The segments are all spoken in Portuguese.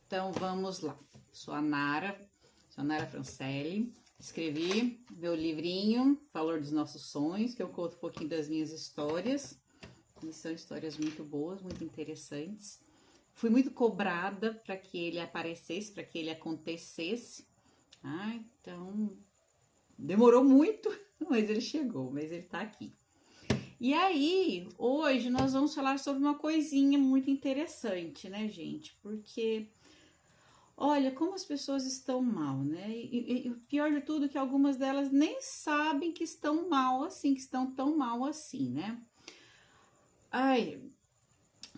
Então, vamos lá. Sou a Nara Francelli. Escrevi meu livrinho, Valor dos Nossos Sonhos, que eu conto um pouquinho das minhas histórias. E são histórias muito boas, muito interessantes. Fui muito cobrada para que ele aparecesse, para que ele acontecesse. Então, demorou muito, mas ele chegou, mas ele tá aqui. E aí, hoje nós vamos falar sobre uma coisinha muito interessante, né, gente? Porque, olha, como as pessoas estão mal, né? E o pior de tudo é que algumas delas nem sabem que estão mal assim, que estão tão mal assim, né?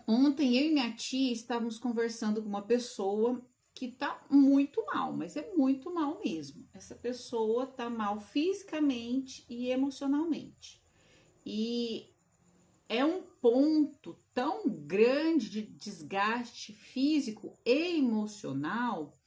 Ontem eu e minha tia estávamos conversando com uma pessoa que tá muito mal, mas é muito mal mesmo. Essa pessoa tá mal fisicamente e emocionalmente. E é um ponto tão grande de desgaste físico e emocional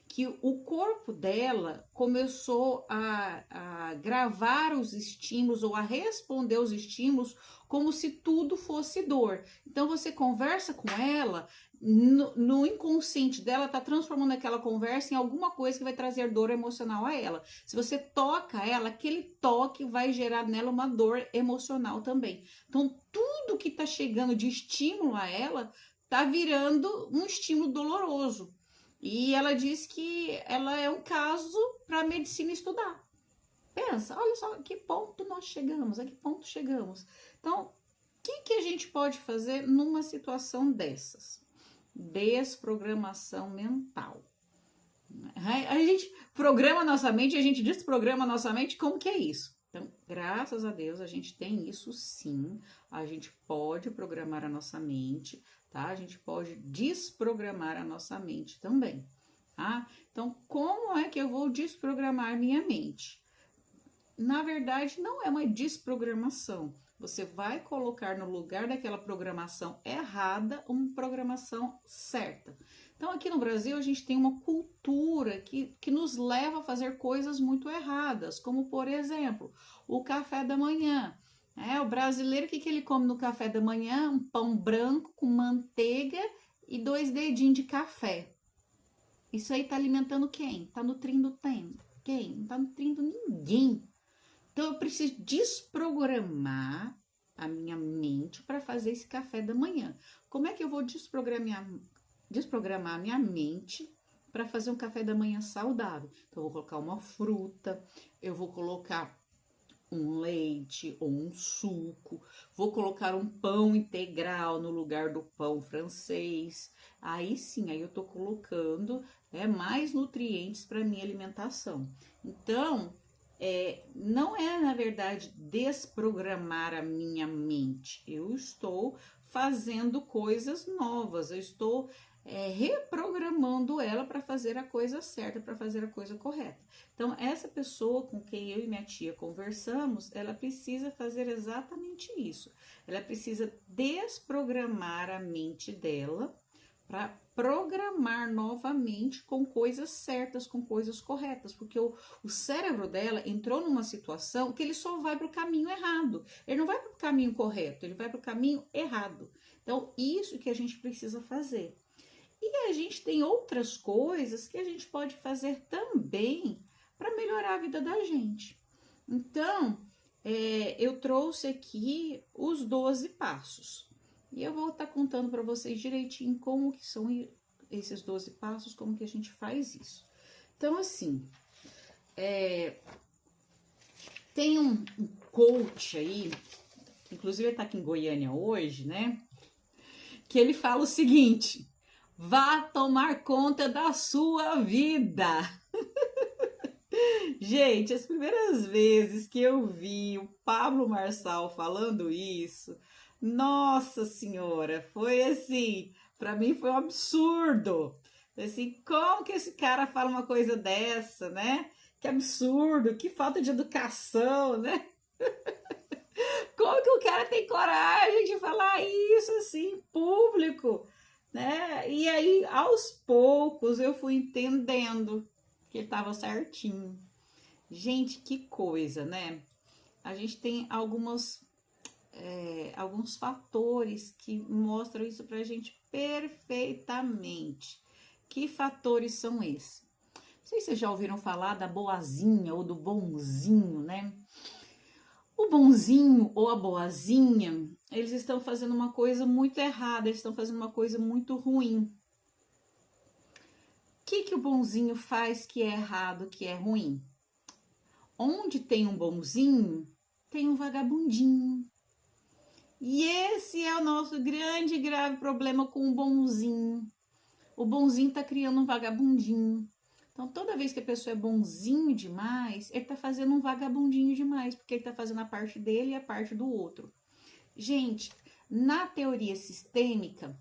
que o corpo dela começou a gravar os estímulos ou a responder os estímulos como se tudo fosse dor. Então você conversa com ela, no inconsciente dela tá transformando aquela conversa em alguma coisa que vai trazer dor emocional a ela. Se você toca ela, aquele toque vai gerar nela uma dor emocional também. Então tudo que tá chegando de estímulo a ela tá virando um estímulo doloroso. E ela diz que ela é um caso para a medicina estudar. Pensa, olha só a que ponto nós chegamos, a que ponto chegamos. Então, o que a gente pode fazer numa situação dessas? Desprogramação mental. A gente programa nossa mente, a gente desprograma nossa mente, como que é isso? Então, graças a Deus, a gente tem isso sim, a gente pode programar a nossa mente, tá? A gente pode desprogramar a nossa mente também, tá? Então, como é que eu vou desprogramar minha mente? Na verdade, não é uma desprogramação. Você vai colocar no lugar daquela programação errada uma programação certa. Então, aqui no Brasil, a gente tem uma cultura que nos leva a fazer coisas muito erradas, como, por exemplo, o café da manhã. O brasileiro, o que ele come no café da manhã? Um pão branco com manteiga e 2 dedinhos de café. Isso aí tá alimentando quem? Tá nutrindo quem? Não tá nutrindo ninguém. Então, eu preciso desprogramar a minha mente para fazer esse café da manhã. Como é que eu vou desprogramar a minha mente para fazer um café da manhã saudável? Então, eu vou colocar uma fruta, eu vou colocar um leite ou um suco, vou colocar um pão integral no lugar do pão francês. Aí sim, aí eu tô colocando mais nutrientes para minha alimentação. Então, não é, na verdade, desprogramar a minha mente. Eu estou fazendo coisas novas, eu estou reprogramando ela para fazer a coisa certa, para fazer a coisa correta. Então, essa pessoa com quem eu e minha tia conversamos, ela precisa fazer exatamente isso. Ela precisa desprogramar a mente dela para programar novamente com coisas certas, com coisas corretas, porque o cérebro dela entrou numa situação que ele só vai para o caminho errado, ele não vai para o caminho correto, ele vai para o caminho errado. Então, isso que a gente precisa fazer. E a gente tem outras coisas que a gente pode fazer também para melhorar a vida da gente. Então, eu trouxe aqui os 12 passos. E eu vou estar contando para vocês direitinho como que são esses 12 passos, como que a gente faz isso. Então, assim, tem um coach aí, que inclusive ele tá aqui em Goiânia hoje, né? Que ele fala o seguinte: vá tomar conta da sua vida. Gente, as primeiras vezes que eu vi o Pablo Marçal falando isso, nossa senhora, foi assim, para mim foi um absurdo. Assim, como que esse cara fala uma coisa dessa, né? Que absurdo, que falta de educação, né? Como que o cara tem coragem de falar isso assim em público, né? E aí, aos poucos, eu fui entendendo que ele estava certinho. Gente, que coisa, né? A gente tem alguns fatores que mostram isso pra gente perfeitamente. Que fatores são esses? Não sei se vocês já ouviram falar da boazinha ou do bonzinho, né? O bonzinho ou a boazinha, eles estão fazendo uma coisa muito errada, eles estão fazendo uma coisa muito ruim. O que o bonzinho faz que é errado, que é ruim? Onde tem um bonzinho, tem um vagabundinho. E esse é o nosso grande e grave problema com o bonzinho. O bonzinho tá criando um vagabundinho. Então, toda vez que a pessoa é bonzinho demais, ele tá fazendo um vagabundinho demais, porque ele tá fazendo a parte dele e a parte do outro. Gente, na teoria sistêmica,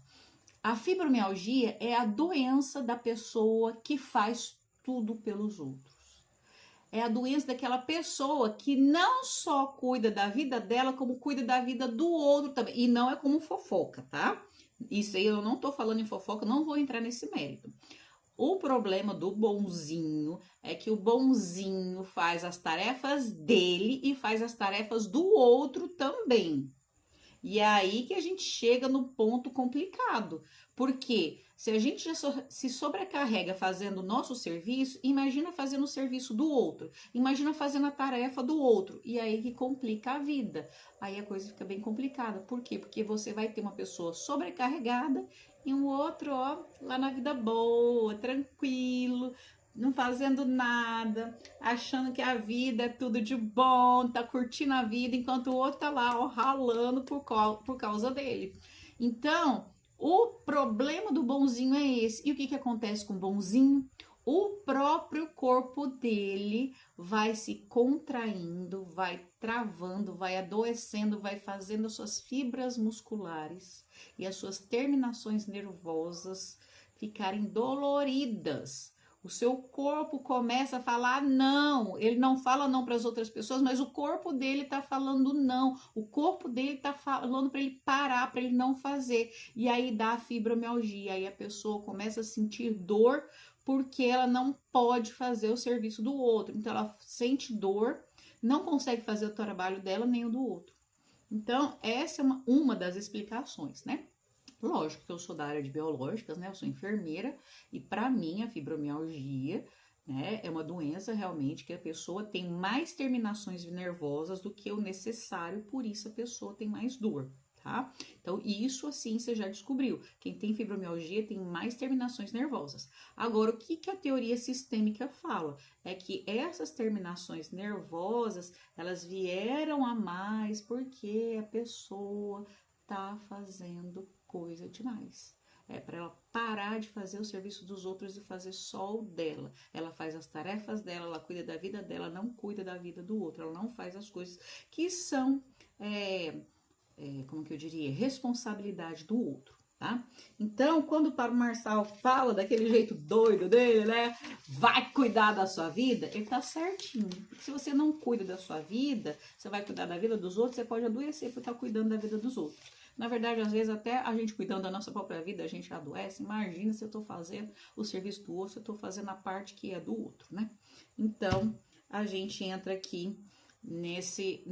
a fibromialgia é a doença da pessoa que faz tudo pelos outros. É a doença daquela pessoa que não só cuida da vida dela, como cuida da vida do outro também. E não é como fofoca, tá? Isso aí eu não tô falando em fofoca, não vou entrar nesse mérito. O problema do bonzinho é que o bonzinho faz as tarefas dele e faz as tarefas do outro também. E é aí que a gente chega no ponto complicado. Porque se a gente já se sobrecarrega fazendo o nosso serviço, imagina fazendo o serviço do outro. Imagina fazendo a tarefa do outro. E aí que complica a vida. Aí a coisa fica bem complicada. Por quê? Porque você vai ter uma pessoa sobrecarregada e um outro, ó, lá na vida boa, tranquilo, não fazendo nada, achando que a vida é tudo de bom, tá curtindo a vida, enquanto o outro tá lá, ó, ralando por causa dele. Então, o problema do bonzinho é esse. E o que acontece com o bonzinho? O próprio corpo dele vai se contraindo, vai travando, vai adoecendo, vai fazendo as suas fibras musculares e as suas terminações nervosas ficarem doloridas. O seu corpo começa a falar não. Ele não fala não para as outras pessoas, mas o corpo dele está falando não. O corpo dele está falando para ele parar, para ele não fazer. E aí dá a fibromialgia. Aí a pessoa começa a sentir dor porque ela não pode fazer o serviço do outro. Então ela sente dor, não consegue fazer o trabalho dela nem o do outro. Então essa é uma das explicações, né? Lógico que eu sou da área de biológicas, né? Eu sou enfermeira e para mim a fibromialgia, né, é uma doença realmente que a pessoa tem mais terminações nervosas do que o necessário, por isso a pessoa tem mais dor, tá? Então isso assim você já descobriu. Quem tem fibromialgia tem mais terminações nervosas. Agora, o que a teoria sistêmica fala? É que essas terminações nervosas, elas vieram a mais porque a pessoa tá fazendo coisa demais. É para ela parar de fazer o serviço dos outros e fazer só o dela. Ela faz as tarefas dela, ela cuida da vida dela, não cuida da vida do outro. Ela não faz as coisas que são, como que eu diria, responsabilidade do outro, tá? Então, quando o Pablo Marçal fala daquele jeito doido dele, né? Vai cuidar da sua vida, ele tá certinho. Porque se você não cuida da sua vida, você vai cuidar da vida dos outros, você pode adoecer por estar cuidando da vida dos outros. Na verdade, às vezes, até a gente cuidando da nossa própria vida, a gente adoece. Imagina se eu tô fazendo o serviço do outro, se eu tô fazendo a parte que é do outro, né? Então, a gente entra aqui nesse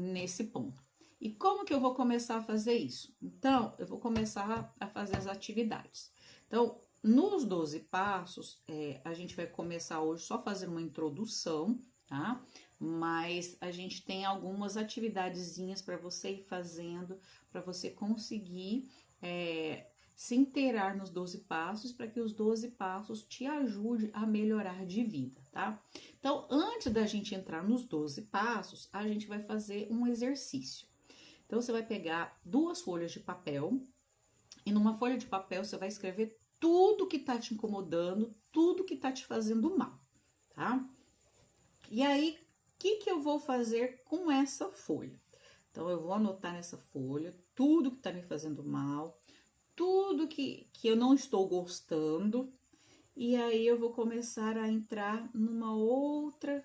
ponto. E como que eu vou começar a fazer isso? Então, eu vou começar a fazer as atividades. Então, nos 12 passos, a gente vai começar hoje só fazendo uma introdução, tá? Mas a gente tem algumas atividadezinhas para você ir fazendo, para você conseguir se inteirar nos 12 passos, para que os 12 passos te ajudem a melhorar de vida, tá? Então, antes da gente entrar nos 12 passos, a gente vai fazer um exercício. Então, você vai pegar 2 folhas de papel e numa folha de papel você vai escrever tudo que tá te incomodando, tudo que tá te fazendo mal, tá? E aí, o que eu vou fazer com essa folha? Então, eu vou anotar nessa folha tudo que tá me fazendo mal, tudo que eu não estou gostando, e aí eu vou começar a entrar numa outra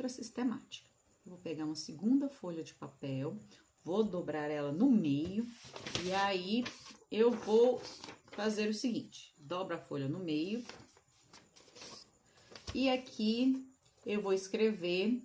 sistemática. Eu vou pegar uma segunda folha de papel, vou dobrar ela no meio, e aí eu vou fazer o seguinte: dobra a folha no meio, e aqui eu vou escrever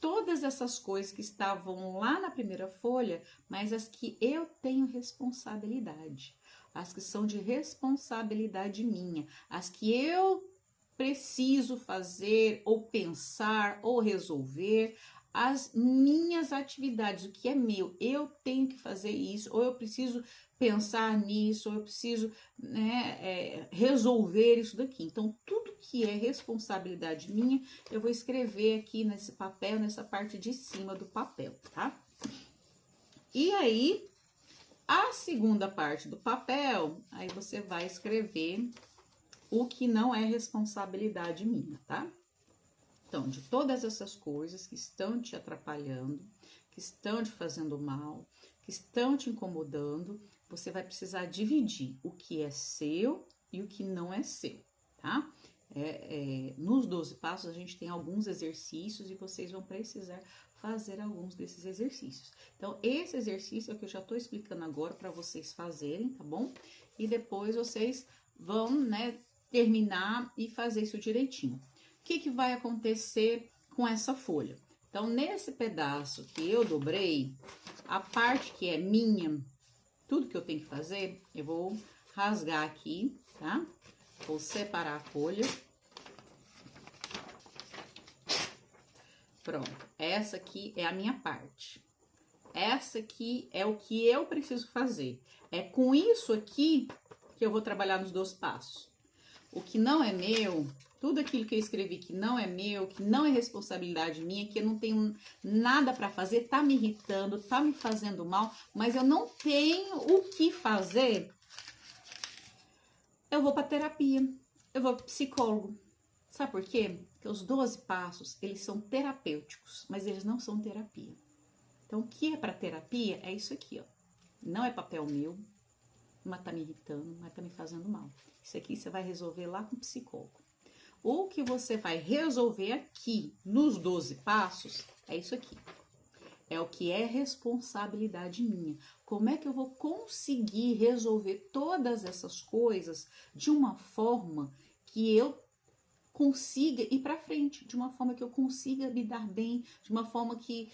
todas essas coisas que estavam lá na primeira folha, mas as que eu tenho responsabilidade. as que são de responsabilidade minha, as que eu preciso fazer, ou pensar, ou resolver, as minhas atividades, o que é meu, eu tenho que fazer isso, ou eu preciso pensar nisso, ou eu preciso, né, resolver isso daqui. Então, tudo que é responsabilidade minha, eu vou escrever aqui nesse papel, nessa parte de cima do papel, tá? E aí, a segunda parte do papel, aí você vai escrever o que não é responsabilidade minha, tá? Então, de todas essas coisas que estão te atrapalhando, que estão te fazendo mal, que estão te incomodando, você vai precisar dividir o que é seu e o que não é seu, tá? Nos 12 passos a gente tem alguns exercícios e vocês vão precisar fazer alguns desses exercícios. Então, esse exercício é o que eu já estou explicando agora para vocês fazerem, tá bom? E depois vocês vão, né, terminar e fazer isso direitinho. O que vai acontecer com essa folha? Então, nesse pedaço que eu dobrei, a parte que é minha, tudo que eu tenho que fazer, eu vou rasgar aqui, tá? Vou separar a folha. Pronto, essa aqui é a minha parte. Essa aqui é o que eu preciso fazer. É com isso aqui que eu vou trabalhar nos 12 passos. O que não é meu, tudo aquilo que eu escrevi que não é meu, que não é responsabilidade minha, que eu não tenho nada para fazer, tá me irritando, tá me fazendo mal, mas eu não tenho o que fazer, eu vou para terapia, eu vou para psicólogo. Sabe por quê? Porque os 12 passos, eles são terapêuticos, mas eles não são terapia. Então, o que é para terapia é isso aqui, ó. Não é papel meu, mas tá me irritando, mas tá me fazendo mal. Isso aqui você vai resolver lá com o psicólogo. O que você vai resolver aqui nos 12 passos é isso aqui. É o que é responsabilidade minha. Como é que eu vou conseguir resolver todas essas coisas de uma forma que eu consiga ir para frente, de uma forma que eu consiga me dar bem, de uma forma que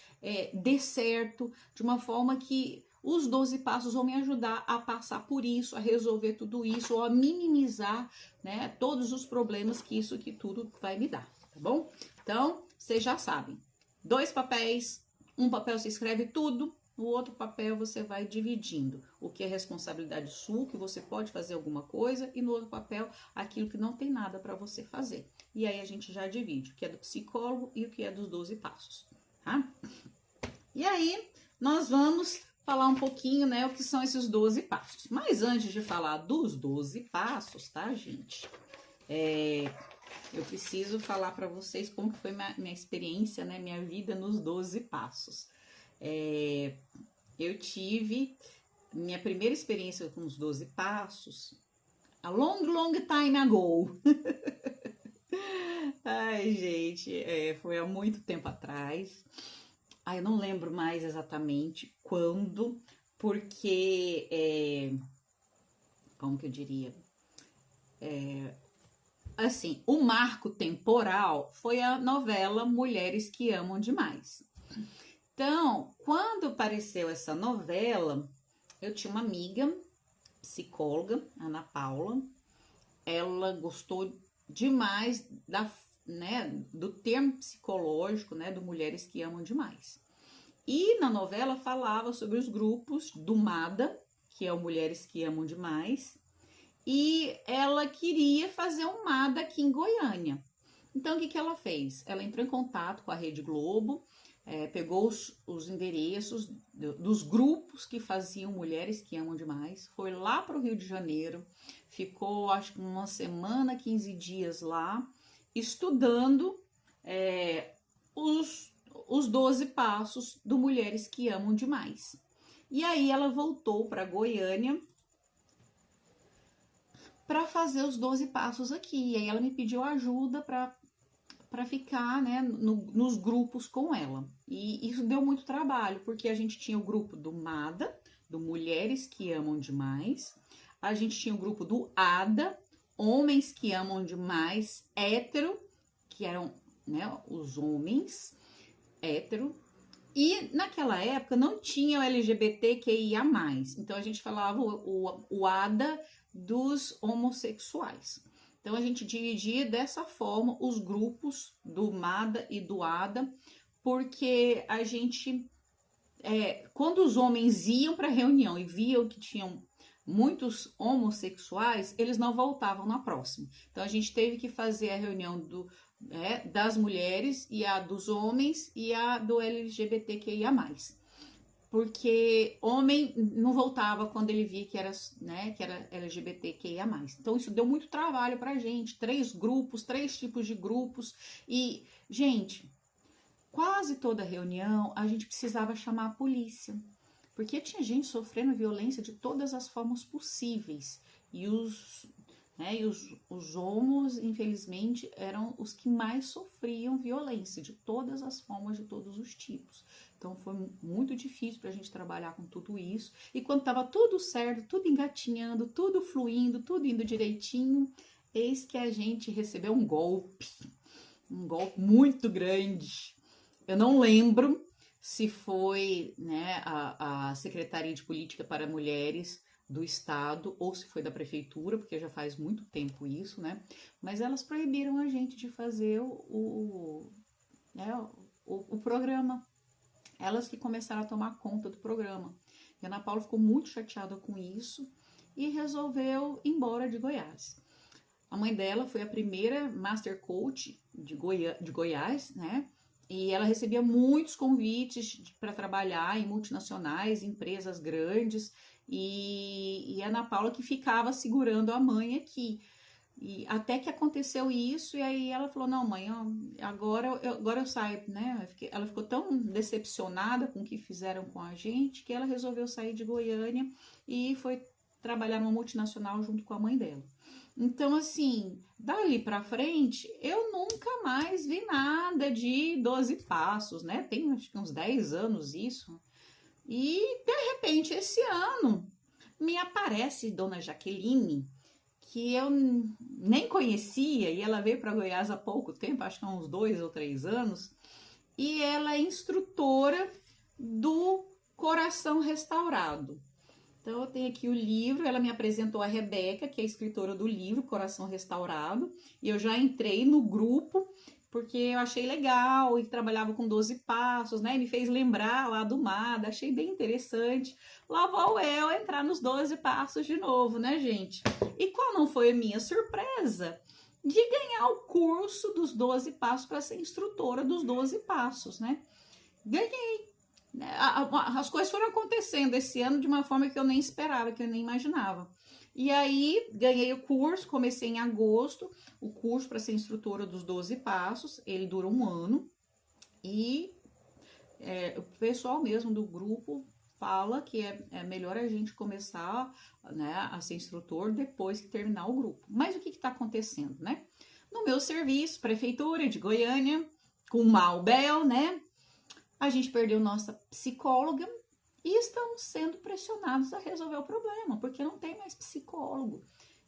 dê certo, de uma forma que os 12 passos vão me ajudar a passar por isso, a resolver tudo isso, ou a minimizar, né, todos os problemas que isso aqui tudo vai me dar, tá bom? Então, vocês já sabem, 2 papéis, um papel você escreve tudo, no outro papel você vai dividindo o que é responsabilidade sua, que você pode fazer alguma coisa, e no outro papel aquilo que não tem nada para você fazer. E aí a gente já divide o que é do psicólogo e o que é dos 12 passos, tá? E aí nós vamos falar um pouquinho, né, o que são esses 12 passos. Mas antes de falar dos 12 passos, tá, gente? Eu preciso falar para vocês como que foi minha experiência, né, minha vida nos 12 passos. Eu tive minha primeira experiência com os 12 passos a long time ago. Ai, gente, foi há muito tempo atrás. Eu não lembro mais exatamente quando, porque, como que eu diria? Assim, o marco temporal foi a novela Mulheres que Amam Demais. Então, quando apareceu essa novela, eu tinha uma amiga, psicóloga, Ana Paula. Ela gostou demais do termo psicológico, né, do Mulheres que Amam Demais. E na novela falava sobre os grupos do MADA, que é o Mulheres que Amam Demais, e ela queria fazer um MADA aqui em Goiânia. Então, o que ela fez? Ela entrou em contato com a Rede Globo, pegou os endereços dos grupos que faziam Mulheres que Amam Demais, foi lá para o Rio de Janeiro, ficou acho que uma semana, 15 dias lá, estudando os 12 passos do Mulheres que Amam Demais. E aí ela voltou para Goiânia para fazer os 12 passos aqui. E aí ela me pediu ajuda para ficar, né, nos grupos com ela. E isso deu muito trabalho, porque a gente tinha o grupo do MADA, do Mulheres que Amam Demais, a gente tinha o grupo do ADA, Homens que Amam Demais, hétero, que eram, né, os homens hétero, E naquela época não tinha o LGBTQIA+. Então a gente falava o ADA dos homossexuais. Então a gente dividia dessa forma os grupos do MADA e do ADA, porque a gente, quando os homens iam para a reunião e viam que tinham muitos homossexuais, eles não voltavam na próxima. Então a gente teve que fazer a reunião das mulheres e a dos homens e a do LGBTQIA+. Porque homem não voltava quando ele via que era LGBTQIA+. Então isso deu muito trabalho pra gente, 3 grupos, 3 tipos de grupos. E, gente, quase toda reunião a gente precisava chamar a polícia, porque tinha gente sofrendo violência de todas as formas possíveis. E os homos, infelizmente, eram os que mais sofriam violência, de todas as formas, de todos os tipos. Então foi muito difícil para a gente trabalhar com tudo isso. E quando estava tudo certo, tudo engatinhando, tudo fluindo, tudo indo direitinho, eis que a gente recebeu um golpe muito grande. Eu não lembro se foi a Secretaria de Política para Mulheres do Estado ou se foi da Prefeitura, porque já faz muito tempo isso, né? Mas elas proibiram a gente de fazer o programa. Elas que começaram a tomar conta do programa. E a Ana Paula ficou muito chateada com isso e resolveu ir embora de Goiás. A mãe dela foi a primeira Master Coach de Goiás, né? E ela recebia muitos convites para trabalhar em multinacionais, empresas grandes, e a Ana Paula que ficava segurando a mãe aqui. E até que aconteceu isso, e aí ela falou, não, mãe, agora eu saio, né? Ela ficou tão decepcionada com o que fizeram com a gente, que ela resolveu sair de Goiânia e foi trabalhar numa multinacional junto com a mãe dela. Então, assim, dali pra frente, eu nunca mais vi nada de 12 passos, né? Tem acho que uns 10 anos isso. E, de repente, esse ano, me aparece Dona Jaqueline, que eu nem conhecia, e ela veio para Goiás há pouco tempo, acho que há uns 2 ou 3 anos, e ela é instrutora do Coração Restaurado. Então, eu tenho aqui o livro, ela me apresentou a Rebeca, que é a escritora do livro Coração Restaurado, e eu já entrei no grupo, porque eu achei legal, e trabalhava com 12 passos, né, e me fez lembrar lá do MADA, achei bem interessante. Lá vou eu entrar nos 12 passos de novo, né, gente? E qual não foi a minha surpresa? De ganhar o curso dos 12 passos para ser instrutora dos 12 passos, né? Ganhei. As coisas foram acontecendo esse ano de uma forma que eu nem esperava, que eu nem imaginava. E aí, ganhei o curso, comecei em agosto, o curso para ser instrutora dos 12 passos, ele dura 1 ano, e o pessoal mesmo do grupo fala que é melhor a gente começar, né, a ser instrutor depois que terminar o grupo. Mas o que está acontecendo, né? No meu serviço, Prefeitura de Goiânia, com Malbel, né? A gente perdeu nossa psicóloga e estamos sendo pressionados a resolver o problema, porque não tem mais psicólogo.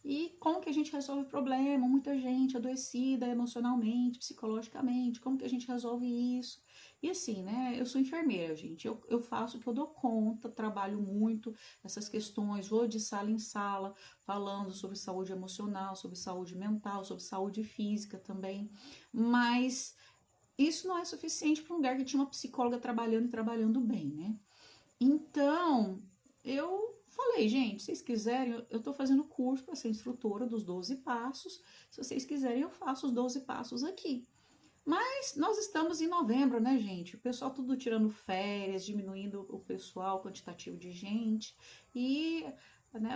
E como que a gente resolve o problema? Muita gente adoecida emocionalmente, psicologicamente, como que a gente resolve isso? E assim, né, eu sou enfermeira, gente, eu faço o que eu dou conta, trabalho muito essas questões, vou de sala em sala, falando sobre saúde emocional, sobre saúde mental, sobre saúde física também, mas isso não é suficiente para um lugar que tinha uma psicóloga trabalhando e trabalhando bem, né? Então, eu falei, gente, se vocês quiserem, eu tô fazendo curso para ser instrutora dos 12 passos. Se vocês quiserem, eu faço os 12 passos aqui. Mas nós estamos em novembro, né, gente? O pessoal tudo tirando férias, diminuindo o pessoal, o quantitativo de gente. E, né,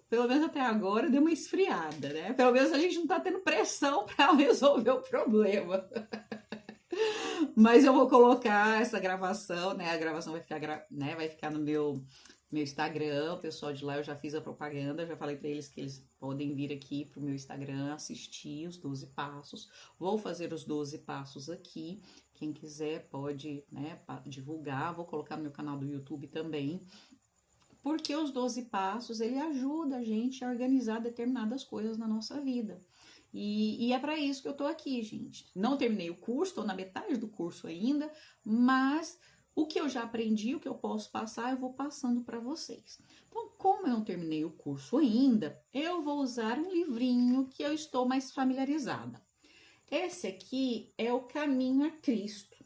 pelo menos até agora, deu uma esfriada, né? Pelo menos a gente não tá tendo pressão para resolver o problema. Mas eu vou colocar essa gravação, né? A gravação vai ficar no meu Instagram. O pessoal de lá, eu já fiz a propaganda, já falei para eles que eles podem vir aqui pro meu Instagram assistir os 12 passos. Vou fazer os 12 passos aqui. Quem quiser pode, né, divulgar. Vou colocar no meu canal do YouTube também. Porque os 12 passos, ele ajuda a gente a organizar determinadas coisas na nossa vida. E é para isso que eu tô aqui, gente. Não terminei o curso, tô na metade do curso ainda, mas O que eu já aprendi, o que eu posso passar, eu vou passando para vocês. Então, como eu não terminei o curso ainda, eu vou usar um livrinho que eu estou mais familiarizada. Esse aqui é o Caminho a Cristo.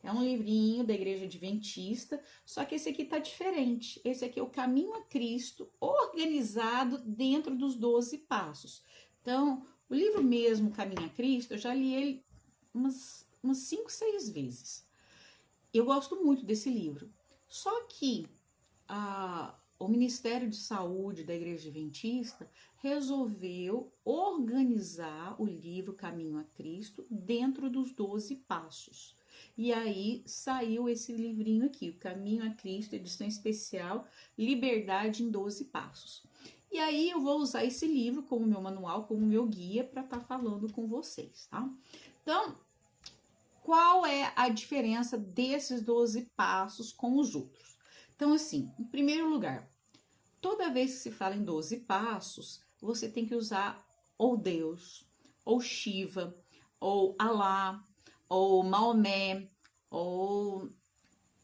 É um livrinho da Igreja Adventista, só que esse aqui tá diferente. Esse aqui é o Caminho a Cristo, organizado dentro dos 12 passos. Então, o livro mesmo, Caminho a Cristo, eu já li ele umas 5, 6 vezes. Eu gosto muito desse livro. Só que o Ministério de Saúde da Igreja Adventista resolveu organizar o livro Caminho a Cristo dentro dos 12 passos. E aí saiu esse livrinho aqui, o Caminho a Cristo, edição especial, Liberdade em 12 Passos. E aí eu vou usar esse livro como meu manual, como meu guia para estar falando com vocês, tá? Então, qual é a diferença desses 12 passos com os outros? Então, assim, em primeiro lugar, toda vez que se fala em 12 passos, você tem que usar ou Deus, ou Shiva, ou Alá, ou Maomé, ou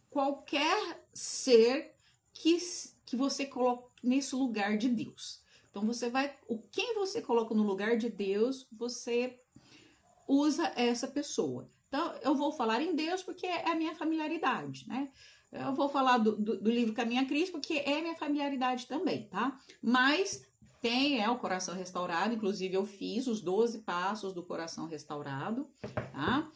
qualquer ser que você coloque nesse lugar de Deus. Então, quem você coloca no lugar de Deus, você usa essa pessoa. Então, eu vou falar em Deus porque é a minha familiaridade, né? Eu vou falar do livro Caminho a Cristo porque é a minha familiaridade também, tá? Mas tem o Coração Restaurado, inclusive eu fiz os 12 passos do Coração Restaurado, tá?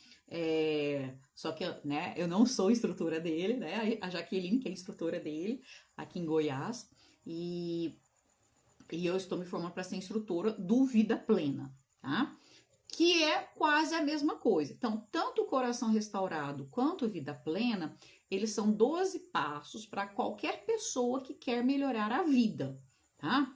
Só que, né, eu não sou instrutora dele, né? A Jaqueline, que é instrutora dele, aqui em Goiás, e eu estou me formando para ser instrutora do Vida Plena, tá? Que é quase a mesma coisa. Então, tanto o Coração Restaurado quanto o Vida Plena, eles são 12 passos para qualquer pessoa que quer melhorar a vida, tá?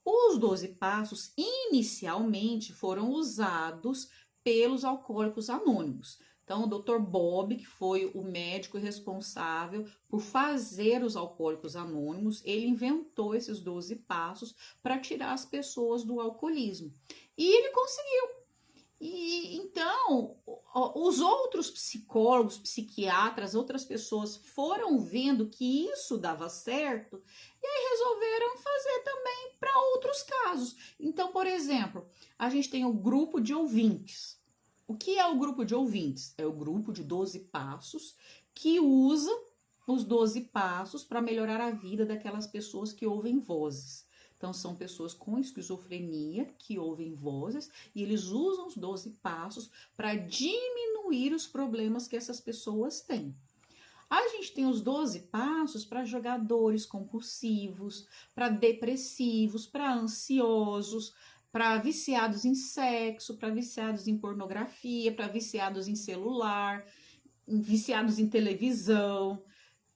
Os 12 passos inicialmente foram usados pelos alcoólicos anônimos. Então, o Dr. Bob, que foi o médico responsável por fazer os alcoólicos anônimos, ele inventou esses 12 passos para tirar as pessoas do alcoolismo. E ele conseguiu. E então, os outros psicólogos, psiquiatras, outras pessoas foram vendo que isso dava certo e aí resolveram fazer também para outros casos. Então, por exemplo, a gente tem o grupo de ouvintes. O que é o grupo de ouvintes? É o grupo de 12 passos que usa os 12 passos para melhorar a vida daquelas pessoas que ouvem vozes. Então, são pessoas com esquizofrenia que ouvem vozes e eles usam os 12 passos para diminuir os problemas que essas pessoas têm. A gente tem os 12 passos para jogadores compulsivos, para depressivos, para ansiosos, para viciados em sexo, para viciados em pornografia, para viciados em celular, viciados em televisão,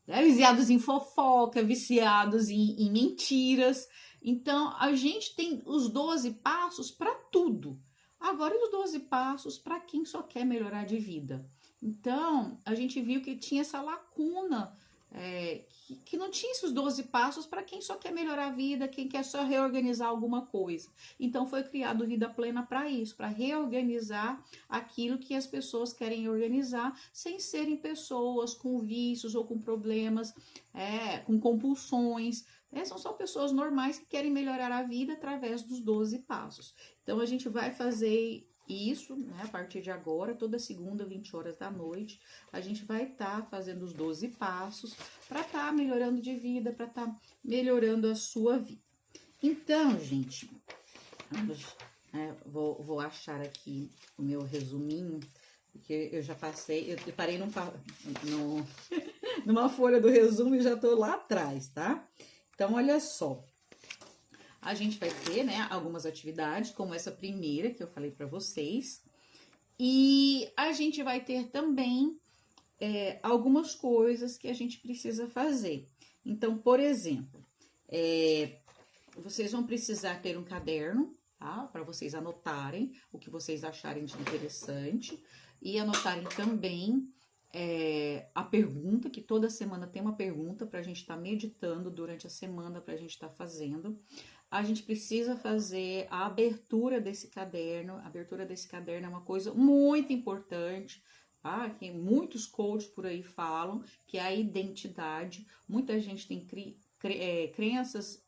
né? Viciados em fofoca, viciados em mentiras. Então, a gente tem os 12 passos para tudo. Agora, e os 12 passos para quem só quer melhorar de vida? Então, a gente viu que tinha essa lacuna, que não tinha esses 12 passos para quem só quer melhorar a vida, quem quer só reorganizar alguma coisa. Então, foi criado Vida Plena para isso, para reorganizar aquilo que as pessoas querem organizar, sem serem pessoas com vícios ou com problemas, com compulsões. São só pessoas normais que querem melhorar a vida através dos 12 passos. Então, a gente vai fazer isso, né, a partir de agora, toda segunda, 20 horas da noite, a gente vai estar fazendo os 12 passos para estar melhorando de vida, para estar melhorando a sua vida. Então, gente, vou achar aqui o meu resuminho, porque eu já passei, eu parei numa folha do resumo e já tô lá atrás, tá? Então, olha só. A gente vai ter, né, algumas atividades, como essa primeira que eu falei para vocês. E a gente vai ter também algumas coisas que a gente precisa fazer. Então, por exemplo, vocês vão precisar ter um caderno, tá? Para vocês anotarem o que vocês acharem de interessante. E anotarem também a pergunta, que toda semana tem uma pergunta para a gente estar meditando durante a semana, para a gente estar fazendo. A gente precisa fazer a abertura desse caderno. A abertura desse caderno é uma coisa muito importante, tá? Que muitos coaches por aí falam que é a identidade. Muita gente tem crenças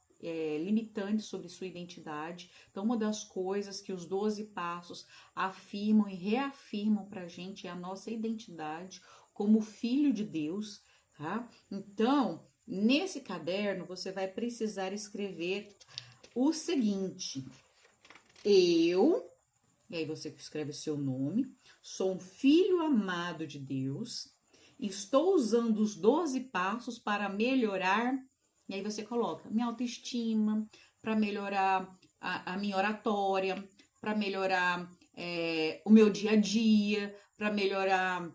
limitantes sobre sua identidade. Então, uma das coisas que os 12 passos afirmam e reafirmam pra gente é a nossa identidade como filho de Deus, tá? Então, nesse caderno, você vai precisar escrever o seguinte: eu, e aí você escreve seu nome, sou um filho amado de Deus, estou usando os 12 passos para melhorar, e aí você coloca minha autoestima, para melhorar a minha oratória, para melhorar o meu dia a dia, para melhorar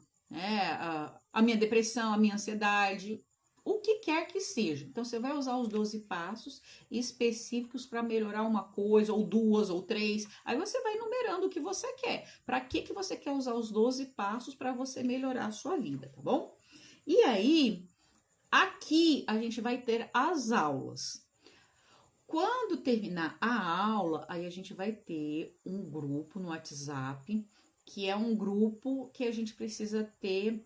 a minha depressão, a minha ansiedade, o que quer que seja. Então, você vai usar os 12 passos específicos para melhorar uma coisa, ou duas, ou três. Aí você vai numerando o que você quer. Para que você quer usar os 12 passos para você melhorar a sua vida, tá bom? E aí, aqui a gente vai ter as aulas. Quando terminar a aula, aí a gente vai ter um grupo no WhatsApp, que é um grupo que a gente precisa ter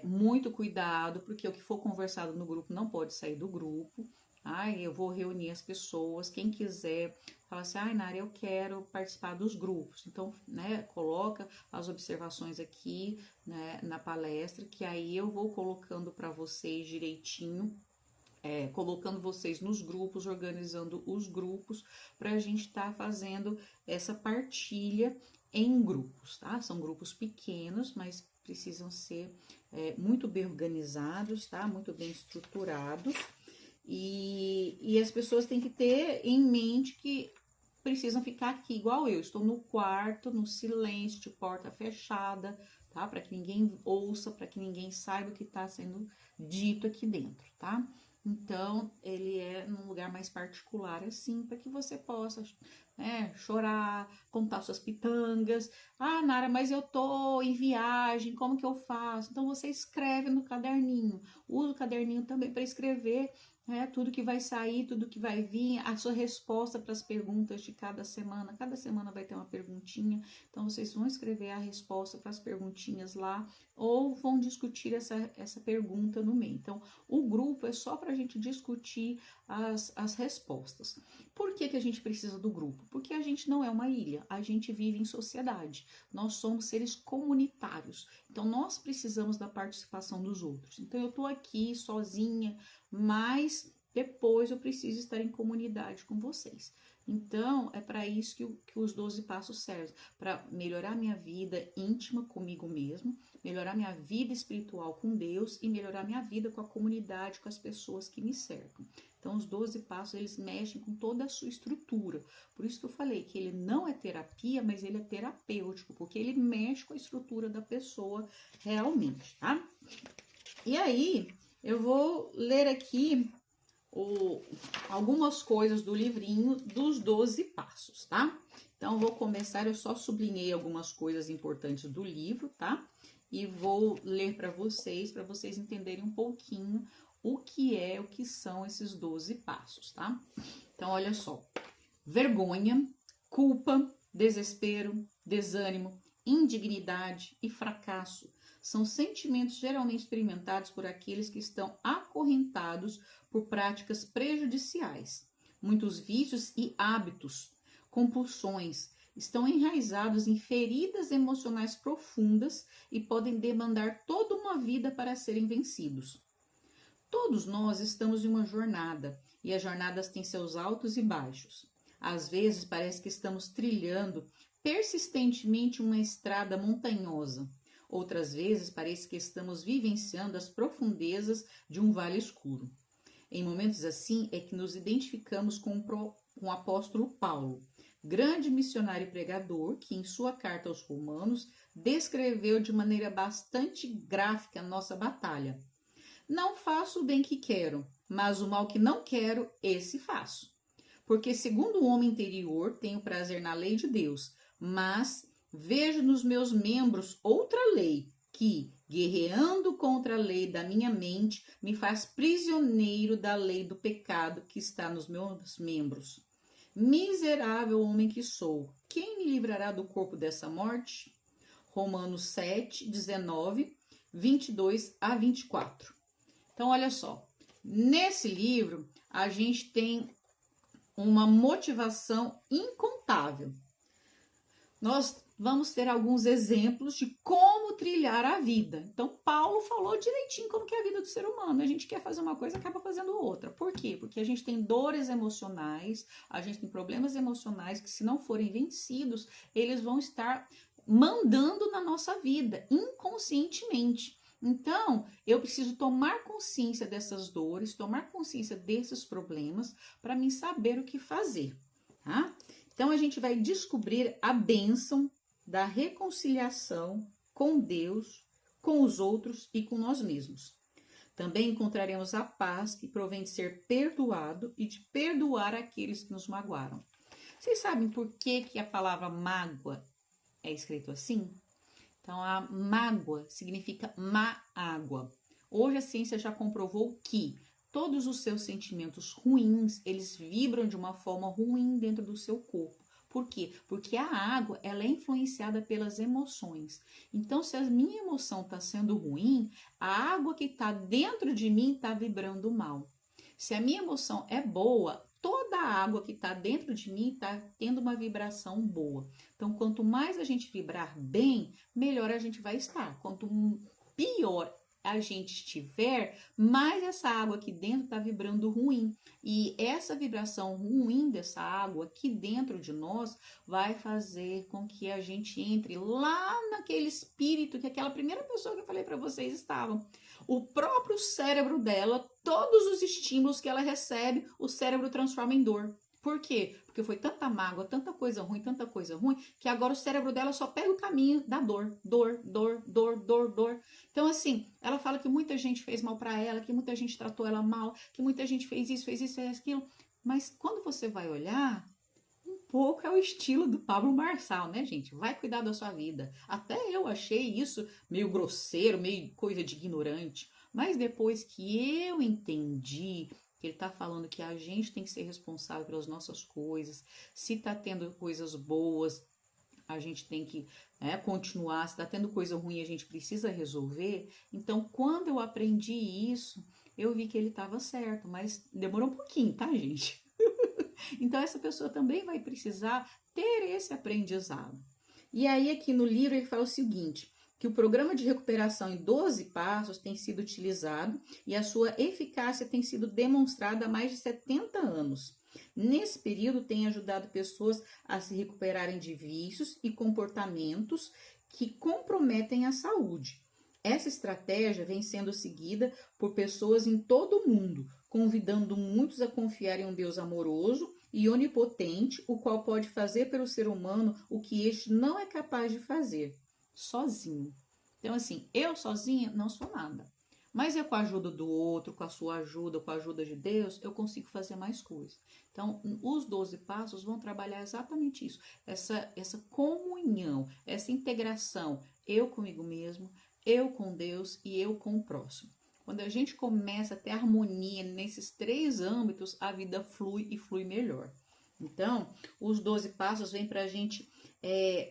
muito cuidado, porque o que for conversado no grupo não pode sair do grupo. Eu vou reunir as pessoas, quem quiser, fala assim, Nara, eu quero participar dos grupos. Então, coloca as observações aqui, na palestra, que aí eu vou colocando para vocês direitinho, colocando vocês nos grupos, organizando os grupos, para a gente estar fazendo essa partilha em grupos, tá? São grupos pequenos, mas precisam ser muito bem organizados, tá? Muito bem estruturados. E as pessoas têm que ter em mente que precisam ficar aqui, igual eu. Estou no quarto, no silêncio, de porta fechada, tá? Para que ninguém ouça, para que ninguém saiba o que está sendo dito aqui dentro, tá? Então, ele é num lugar mais particular, assim, para que você possa chorar, contar suas pitangas. Nara, mas eu tô em viagem, como que eu faço? Então, você escreve no caderninho. Usa o caderninho também para escrever tudo que vai sair, tudo que vai vir, a sua resposta para as perguntas de cada semana. Cada semana vai ter uma perguntinha, então vocês vão escrever a resposta para as perguntinhas lá, ou vão discutir essa pergunta no meio. Então, o grupo é só para a gente discutir as respostas. Por que a gente precisa do grupo? Porque a gente não é uma ilha, a gente vive em sociedade. Nós somos seres comunitários, então nós precisamos da participação dos outros. Então, eu tô aqui sozinha, mas depois eu preciso estar em comunidade com vocês. Então, é para isso que os 12 passos servem, para melhorar minha vida íntima comigo mesmo, melhorar minha vida espiritual com Deus e melhorar minha vida com a comunidade, com as pessoas que me cercam. Então, os 12 passos, eles mexem com toda a sua estrutura. Por isso que eu falei que ele não é terapia, mas ele é terapêutico, porque ele mexe com a estrutura da pessoa realmente, tá? E aí, eu vou ler aqui algumas coisas do livrinho dos 12 passos, tá? Então, vou começar, eu só sublinhei algumas coisas importantes do livro, tá? E vou ler para vocês entenderem um pouquinho o que são esses 12 passos, tá? Então, olha só. Vergonha, culpa, desespero, desânimo, indignidade e fracasso são sentimentos geralmente experimentados por aqueles que estão acorrentados por práticas prejudiciais. Muitos vícios e hábitos, compulsões, estão enraizados em feridas emocionais profundas e podem demandar toda uma vida para serem vencidos. Todos nós estamos em uma jornada, e as jornadas têm seus altos e baixos. Às vezes parece que estamos trilhando persistentemente uma estrada montanhosa. Outras vezes parece que estamos vivenciando as profundezas de um vale escuro. Em momentos assim é que nos identificamos com o apóstolo Paulo, grande missionário e pregador que, em sua carta aos Romanos, descreveu de maneira bastante gráfica a nossa batalha. Não faço o bem que quero, mas o mal que não quero, esse faço. Porque, segundo o homem interior, tenho prazer na lei de Deus, mas vejo nos meus membros outra lei, que, guerreando contra a lei da minha mente, me faz prisioneiro da lei do pecado que está nos meus membros. Miserável homem que sou, quem me livrará do corpo dessa morte? Romanos 7, 19, 22 a 24. Então, olha só. Nesse livro, a gente tem uma motivação incontável. Nós vamos ter alguns exemplos de como trilhar a vida. Então, Paulo falou direitinho como que é a vida do ser humano. A gente quer fazer uma coisa e acaba fazendo outra. Por quê? Porque a gente tem dores emocionais, a gente tem problemas emocionais que, se não forem vencidos, eles vão estar mandando na nossa vida, inconscientemente. Então, eu preciso tomar consciência dessas dores, tomar consciência desses problemas, para mim saber o que fazer, tá? Então, a gente vai descobrir a bênção da reconciliação com Deus, com os outros e com nós mesmos. Também encontraremos a paz que provém de ser perdoado e de perdoar aqueles que nos magoaram. Vocês sabem por que a palavra mágoa é escrito assim? Então, a mágoa significa má água. Hoje a ciência já comprovou que todos os seus sentimentos ruins, eles vibram de uma forma ruim dentro do seu corpo. Por quê? Porque a água, ela é influenciada pelas emoções. Então, se a minha emoção está sendo ruim, a água que está dentro de mim está vibrando mal. Se a minha emoção é boa, toda a água que está dentro de mim está tendo uma vibração boa. Então, quanto mais a gente vibrar bem, melhor a gente vai estar. Quanto pior a gente estiver, mais essa água aqui dentro está vibrando ruim. E essa vibração ruim dessa água aqui dentro de nós vai fazer com que a gente entre lá naquele espírito que aquela primeira pessoa que eu falei para vocês estavam. O próprio cérebro dela, todos os estímulos que ela recebe, o cérebro transforma em dor. Por quê? Porque foi tanta mágoa, tanta coisa ruim, que agora o cérebro dela só pega o caminho da dor. Dor, dor, dor, dor, dor. Então, assim, ela fala que muita gente fez mal para ela, que muita gente tratou ela mal, que muita gente fez isso, fez aquilo. Mas quando você vai olhar, um pouco é o estilo do Pablo Marçal, né, gente? Vai cuidar da sua vida. Até eu achei isso meio grosseiro, meio coisa de ignorante. Mas depois que eu entendi que ele está falando que a gente tem que ser responsável pelas nossas coisas, se está tendo coisas boas, a gente tem que continuar, se está tendo coisa ruim, a gente precisa resolver. Então, quando eu aprendi isso, eu vi que ele estava certo, mas demorou um pouquinho, tá, gente? Então, essa pessoa também vai precisar ter esse aprendizado. E aí, aqui no livro, ele fala o seguinte, que o programa de recuperação em 12 passos tem sido utilizado e a sua eficácia tem sido demonstrada há mais de 70 anos. Nesse período, tem ajudado pessoas a se recuperarem de vícios e comportamentos que comprometem a saúde. Essa estratégia vem sendo seguida por pessoas em todo o mundo, convidando muitos a confiar em um Deus amoroso e onipotente, o qual pode fazer pelo ser humano o que este não é capaz de fazer sozinho. Então, assim, eu sozinha não sou nada. Mas eu, com a ajuda do outro, com a sua ajuda, com a ajuda de Deus, eu consigo fazer mais coisas. Então, os 12 passos vão trabalhar exatamente isso. Essa comunhão, essa integração, eu comigo mesmo, eu com Deus e eu com o próximo. Quando a gente começa a ter harmonia nesses 3 âmbitos, a vida flui e flui melhor. Então, os 12 passos vêm para a gente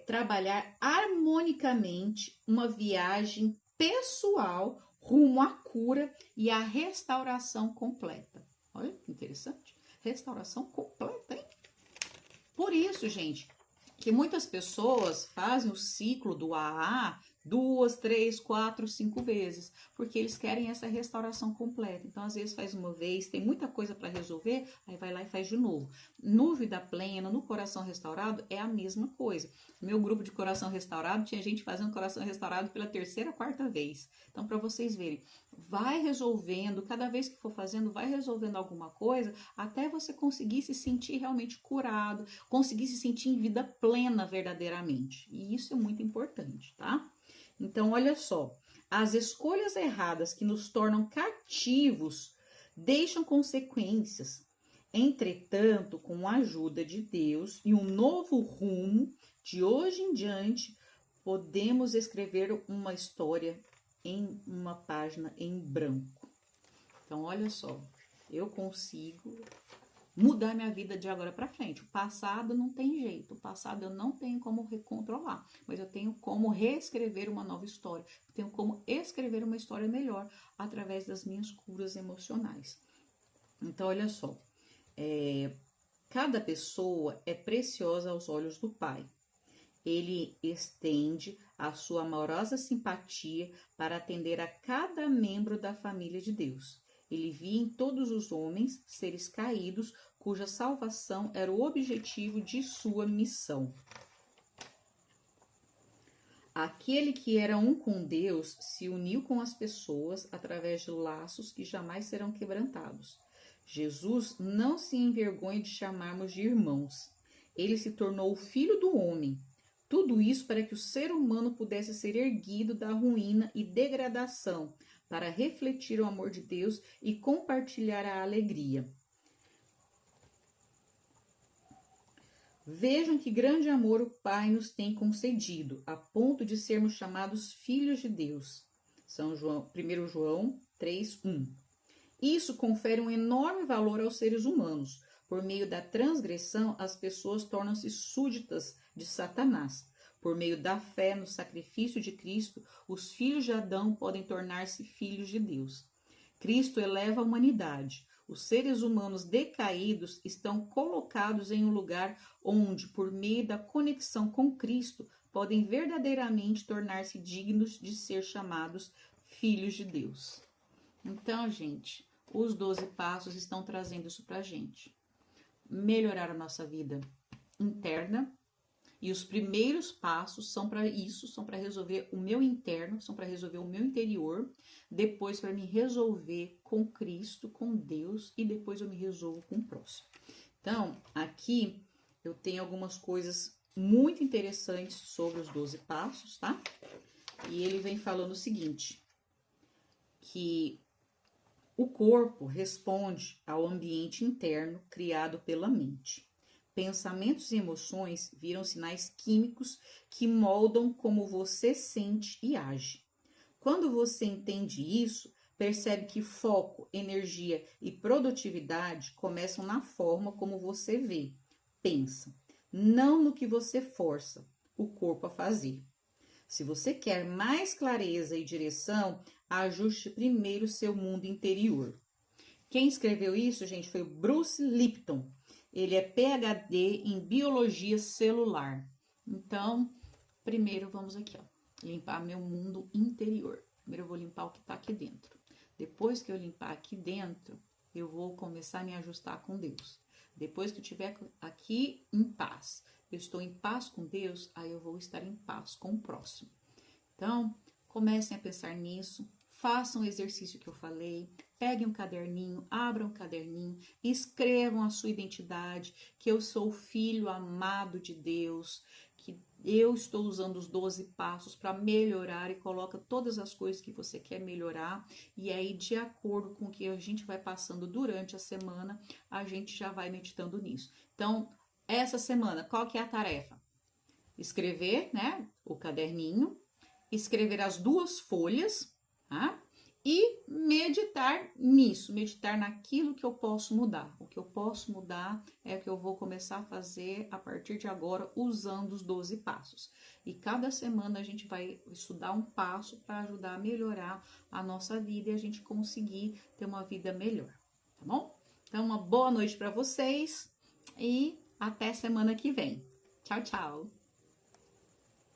trabalhar harmonicamente uma viagem pessoal rumo à cura e à restauração completa. Olha que interessante. Restauração completa, hein? Por isso, gente, que muitas pessoas fazem o ciclo do AA 2, 3, 4, 5 vezes, porque eles querem essa restauração completa. Então, às vezes faz uma vez, tem muita coisa para resolver, aí vai lá e faz de novo. No Vida Plena, no Coração Restaurado, é a mesma coisa. No meu grupo de Coração Restaurado, tinha gente fazendo Coração Restaurado pela 3ª, 4ª vez. Então, para vocês verem, vai resolvendo, cada vez que for fazendo, vai resolvendo alguma coisa, até você conseguir se sentir realmente curado, conseguir se sentir em vida plena verdadeiramente. E isso é muito importante, tá? Então, olha só, as escolhas erradas que nos tornam cativos deixam consequências. Entretanto, com a ajuda de Deus e um novo rumo, de hoje em diante, podemos escrever uma história em uma página em branco. Então, olha só, eu consigo mudar minha vida de agora para frente. O passado não tem jeito, o passado eu não tenho como recontrolar, mas eu tenho como reescrever uma nova história, eu tenho como escrever uma história melhor através das minhas curas emocionais. Então, olha só, cada pessoa é preciosa aos olhos do Pai. Ele estende a sua amorosa simpatia para atender a cada membro da família de Deus. Ele via em todos os homens seres caídos, cuja salvação era o objetivo de sua missão. Aquele que era um com Deus se uniu com as pessoas através de laços que jamais serão quebrantados. Jesus não se envergonha de chamarmos de irmãos. Ele se tornou o Filho do Homem. Tudo isso para que o ser humano pudesse ser erguido da ruína e degradação, para refletir o amor de Deus e compartilhar a alegria. Vejam que grande amor o Pai nos tem concedido, a ponto de sermos chamados filhos de Deus. 1 João 3:1. Isso confere um enorme valor aos seres humanos. Por meio da transgressão, as pessoas tornam-se súditas de Satanás. Por meio da fé no sacrifício de Cristo, os filhos de Adão podem tornar-se filhos de Deus. Cristo eleva a humanidade. Os seres humanos decaídos estão colocados em um lugar onde, por meio da conexão com Cristo, podem verdadeiramente tornar-se dignos de ser chamados filhos de Deus. Então, gente, os 12 passos estão trazendo isso pra gente. Melhorar a nossa vida interna. E os primeiros passos são para isso, são para resolver o meu interno, são para resolver o meu interior, depois para me resolver com Cristo, com Deus, e depois eu me resolvo com o próximo. Então, aqui eu tenho algumas coisas muito interessantes sobre os 12 passos, tá? E ele vem falando o seguinte, que o corpo responde ao ambiente interno criado pela mente. Pensamentos e emoções viram sinais químicos que moldam como você sente e age. Quando você entende isso, percebe que foco, energia e produtividade começam na forma como você vê, pensa, não no que você força o corpo a fazer. Se você quer mais clareza e direção, ajuste primeiro seu mundo interior. Quem escreveu isso, gente, foi o Bruce Lipton. Ele é PhD em biologia celular. Então, primeiro vamos aqui, ó, limpar meu mundo interior. Primeiro eu vou limpar o que tá aqui dentro. Depois que eu limpar aqui dentro, eu vou começar a me ajustar com Deus. Depois que eu estiver aqui em paz, eu estou em paz com Deus, aí eu vou estar em paz com o próximo. Então, comecem a pensar nisso. Façam o exercício que eu falei, peguem um caderninho, abram um caderninho, escrevam a sua identidade, que eu sou filho amado de Deus, que eu estou usando os 12 passos para melhorar e coloca todas as coisas que você quer melhorar e aí de acordo com o que a gente vai passando durante a semana, a gente já vai meditando nisso. Então, essa semana, qual que é a tarefa? Escrever, né, o caderninho, escrever as 2 folhas, tá? E meditar nisso, meditar naquilo que eu posso mudar. O que eu posso mudar é o que eu vou começar a fazer a partir de agora, usando os 12 passos. E cada semana a gente vai estudar um passo para ajudar a melhorar a nossa vida e a gente conseguir ter uma vida melhor, tá bom? Então, uma boa noite para vocês e até semana que vem. Tchau, tchau!